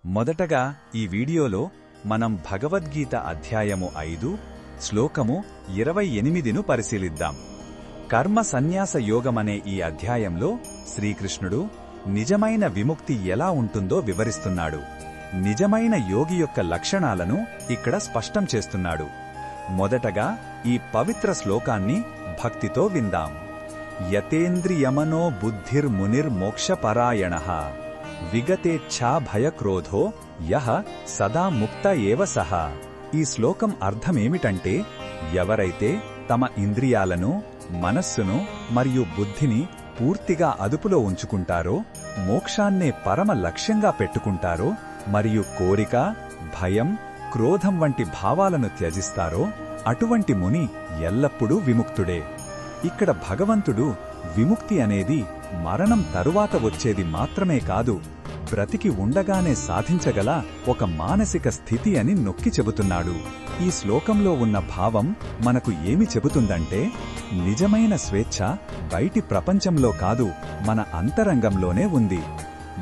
మొదటగా ఈ వీడియోలో మనం భగవద్గీత అధ్యాయము 5 శ్లోకము 28ను పరిశీలిద్దాం. కర్మ సన్యాస యోగమనే ఈ అధ్యాయంలో శ్రీకృష్ణుడు నిజమైన విముక్తి ఎలా ఉంటుందో వివరిస్తున్నాడు. నిజమైన యోగి యొక్క లక్షణాలను ఇక్కడ స్పష్టం చేస్తున్నాడు. మొదటగా ఈ పవిత్ర శ్లోకాన్ని భక్తితో విందాం. యతేంద్రియమనో బుద్ధిర్మునిర్మోక్షపరాయణః విగతేచ్ఛా భయక్రోధో యః సదా ముక్త ఏవ సః. ఈ శ్లోకం అర్థమేమిటంటే, ఎవరైతే తమ ఇంద్రియాలను, మనస్సును మరియు బుద్ధిని పూర్తిగా అదుపులో ఉంచుకుంటారో, మోక్షాన్నే పరమ లక్ష్యంగా పెట్టుకుంటారో మరియు కోరిక, భయం, క్రోధం వంటి భావాలను త్యజిస్తారో అటువంటి ముని ఎల్లప్పుడూ విముక్తుడే. ఇక్కడ భగవంతుడు విముక్తి అనేది మరణం తరువాత వచ్చేది మాత్రమే కాదు, బ్రతికి ఉండగానే సాధించగల ఒక మానసిక స్థితి అని నొక్కి చెబుతున్నాడు. ఈ శ్లోకంలో ఉన్న భావం మనకు ఏమి చెబుతుందంటే, నిజమైన స్వేచ్ఛ బయటి ప్రపంచంలో కాదు, మన అంతరంగంలోనే ఉంది.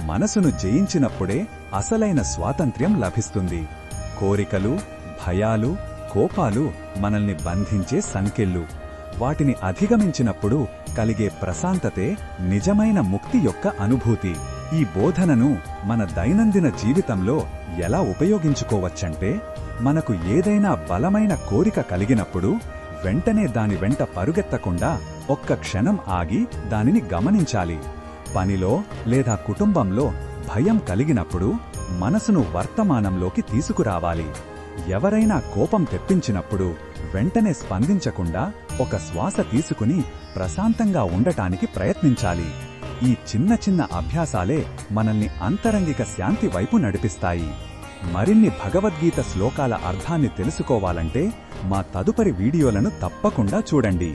మనసును జయించినప్పుడే అసలైన స్వాతంత్ర్యం లభిస్తుంది. కోరికలు, భయాలు, కోపాలు మనల్ని బంధించే సంకెళ్ళు. వాటిని అధిగమించినప్పుడు కలిగే ప్రశాంతతే నిజమైన ముక్తి యొక్క అనుభూతి. ఈ బోధనను మన దైనందిన జీవితంలో ఎలా ఉపయోగించుకోవచ్చంటే, మనకు ఏదైనా బలమైన కోరిక కలిగినప్పుడు వెంటనే దాని వెంట పరుగెత్తకుండా ఒక్క క్షణం ఆగి దానిని గమనించాలి. పనిలో లేదా కుటుంబంలో భయం కలిగినప్పుడు మనసును వర్తమానంలోకి తీసుకురావాలి. ఎవరైనా కోపం తెప్పించినప్పుడు వెంటనే స్పందించకుండా ఒక శ్వాస తీసుకుని ప్రశాంతంగా ఉండటానికి ప్రయత్నించాలి. ఈ చిన్న చిన్న అభ్యాసాలే మనల్ని అంతరంగిక శాంతి వైపు నడిపిస్తాయి. మరిన్ని భగవద్గీత శ్లోకాల అర్థాన్ని తెలుసుకోవాలంటే మా తదుపరి వీడియోలను తప్పకుండా చూడండి.